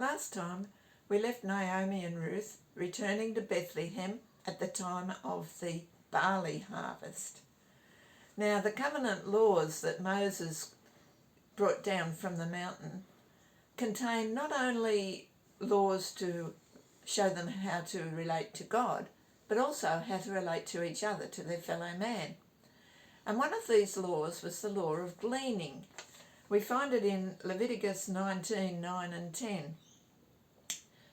Last time we left Naomi and Ruth returning to Bethlehem at the time of the barley harvest. Now, the covenant laws that Moses brought down from the mountain contain not only laws to show them how to relate to God, but also how to relate to each other, to their fellow man. And one of these laws was the law of gleaning. We find it in Leviticus 19:9 and 10.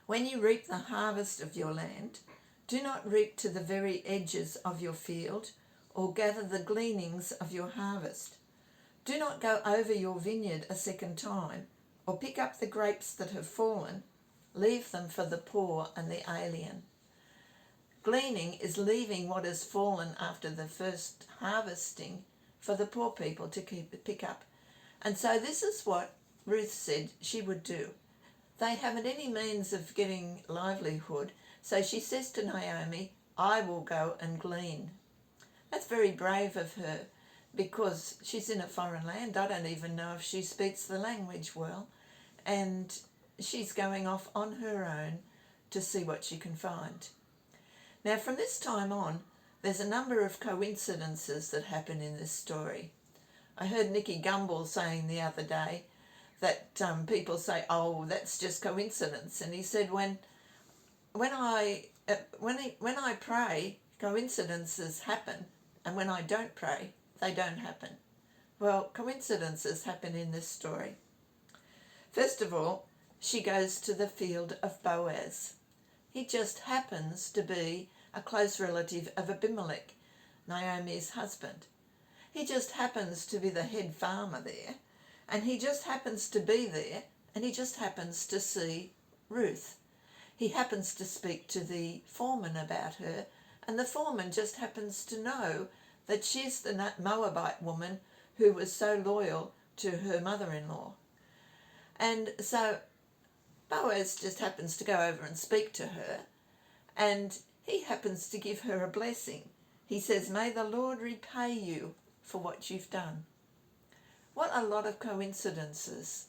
When you reap the harvest of your land, do not reap to the very edges of your field or gather the gleanings of your harvest. Do not go over your vineyard a second time or pick up the grapes that have fallen. Leave them for the poor and the alien. Gleaning is leaving what has fallen after the first harvesting for the poor people to pick up. And so this is what Ruth said she would do. They haven't any means of getting livelihood, so she says to Naomi, I will go and glean. That's very brave of her because she's in a foreign land. I don't even know if she speaks the language well, and she's going off on her own to see what she can find. Now, from this time on, there's a number of coincidences that happen in this story. I heard Nicky Gumbel saying the other day that people say, oh, that's just coincidence. And he said, when I pray, coincidences happen, and when I don't pray, they don't happen. Well, coincidences happen in this story. First of all, she goes to the field of Boaz. He just happens to be a close relative of Abimelech, Naomi's husband. He just happens to be the head farmer there, and he just happens to be there, and he just happens to see Ruth. He happens to speak to the foreman about her, and the foreman just happens to know that she's the Moabite woman who was so loyal to her mother-in-law. And so Boaz just happens to go over and speak to her, and he happens to give her a blessing. He says, may the Lord repay you for what you've done. What a lot of coincidences.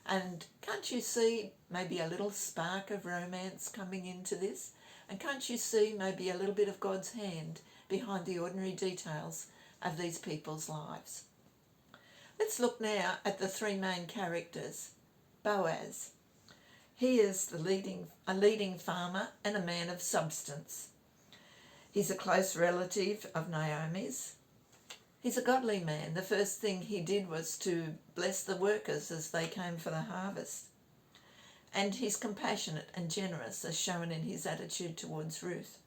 And can't you see maybe a little spark of romance coming into this? And can't you see maybe a little bit of God's hand behind the ordinary details of these people's lives? Let's look now at the three main characters. Boaz. He is a leading farmer and a man of substance. He's a close relative of Naomi's. He's a godly man. The first thing he did was to bless the workers as they came for the harvest. And he's compassionate and generous, as shown in his attitude towards Ruth.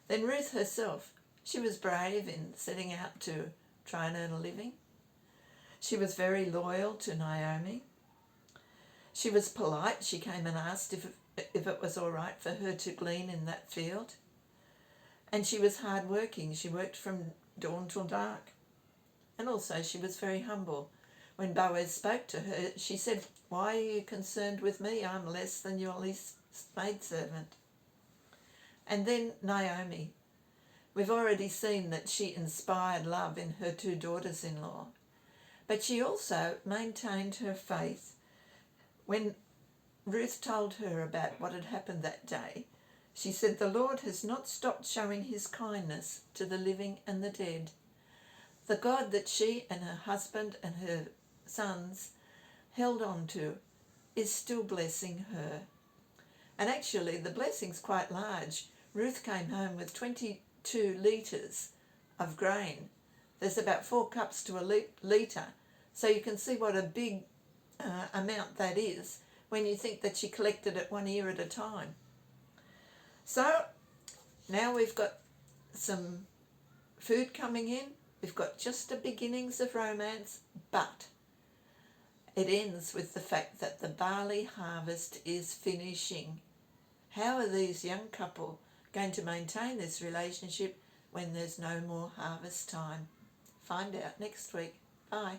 Then Ruth herself, she was brave in setting out to try and earn a living. She was very loyal to Naomi. She was polite. She came and asked if it was all right for her to glean in that field. And she was hard-working. She worked from dawn till dark. And also she was very humble. When Boaz spoke to her, she said, why are you concerned with me? I'm less than your least maidservant. And then Naomi. We've already seen that she inspired love in her two daughters-in-law. But she also maintained her faith. When Ruth told her about what had happened that day, she said, the Lord has not stopped showing his kindness to the living and the dead. The God that she and her husband and her sons held on to is still blessing her. And actually the blessing's quite large. Ruth came home with 22 litres of grain. There's about 4 cups to a litre. So you can see what a big amount that is when you think that she collected it 1 year at a time. So now we've got some food coming in. We've got just the beginnings of romance, but it ends with the fact that the barley harvest is finishing. How are these young couple going to maintain this relationship when there's no more harvest time? Find out next week. Bye.